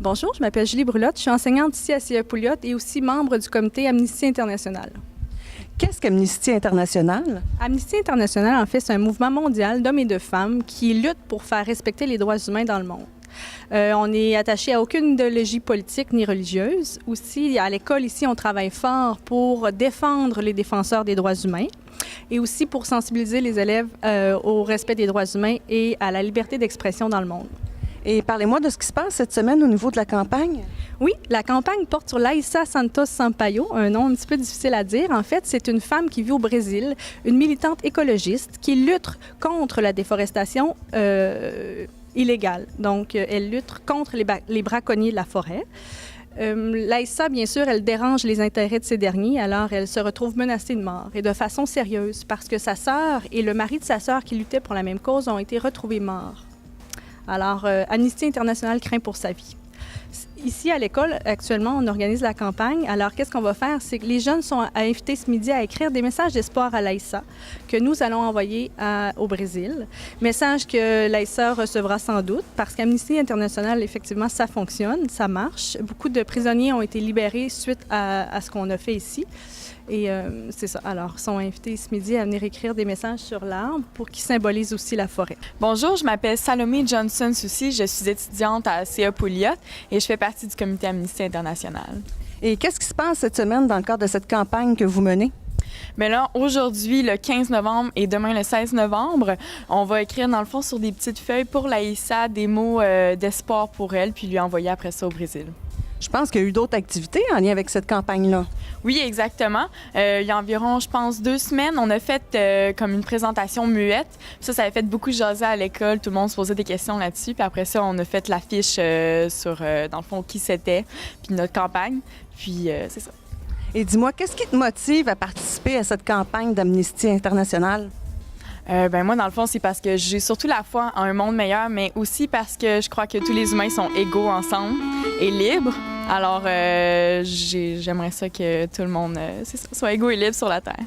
Bonjour, je m'appelle Julie Brulotte, je suis enseignante ici à CIE Pouliot et aussi membre du comité Amnesty International. Qu'est-ce qu'Amnesty International? Amnesty International, en fait, c'est un mouvement mondial d'hommes et de femmes qui luttent pour faire respecter les droits humains dans le monde. On est attaché à aucune idéologie politique ni religieuse. Aussi, à l'école, ici, on travaille fort pour défendre les défenseurs des droits humains et aussi pour sensibiliser les élèves au respect des droits humains et à la liberté d'expression dans le monde. Et parlez-moi de ce qui se passe cette semaine au niveau de la campagne. Oui, la campagne porte sur Laïssa Santos Sampaio, un nom un petit peu difficile à dire. En fait, c'est une femme qui vit au Brésil, une militante écologiste qui lutte contre la déforestation illégale. Donc, elle lutte contre les braconniers de la forêt. Laïssa, bien sûr, elle dérange les intérêts de ces derniers, alors elle se retrouve menacée de mort, et de façon sérieuse, parce que sa sœur et le mari de sa sœur qui luttaient pour la même cause ont été retrouvés morts. Alors, Amnesty International craint pour sa vie. Ici, à l'école, actuellement, on organise la campagne. Alors, qu'est-ce qu'on va faire? C'est que les jeunes sont invités ce midi à écrire des messages d'espoir à Laïssa que nous allons envoyer au Brésil. Message que Laïssa recevra sans doute parce qu'Amnesty International, effectivement, ça fonctionne, ça marche. Beaucoup de prisonniers ont été libérés suite à ce qu'on a fait ici. Et c'est ça. Alors, ils sont invités ce midi à venir écrire des messages sur l'arbre pour qu'ils symbolisent aussi la forêt. Bonjour, je m'appelle Salomé Johnson-Soucy, je suis étudiante à CIE Pouliot et je fais partie du comité Amnesty International. Et qu'est-ce qui se passe cette semaine dans le cadre de cette campagne que vous menez? Mais là, aujourd'hui, le 15 novembre et demain, le 16 novembre, on va écrire, dans le fond, sur des petites feuilles pour Laïssa, des mots d'espoir pour elle, puis lui envoyer après ça au Brésil. Je pense qu'il y a eu d'autres activités en lien avec cette campagne-là. Oui, exactement. Il y a environ, je pense, 2 semaines, on a fait comme une présentation muette. Ça avait fait beaucoup jaser à l'école. Tout le monde se posait des questions là-dessus. Puis après ça, on a fait l'affiche sur, dans le fond, qui c'était, puis notre campagne. Puis c'est ça. Et dis-moi, qu'est-ce qui te motive à participer à cette campagne d'Amnesty International? Moi, dans le fond, c'est parce que j'ai surtout la foi en un monde meilleur, mais aussi parce que je crois que tous les humains sont égaux ensemble et libres. Alors, j'aimerais ça que tout le monde soit égaux et libre sur la Terre.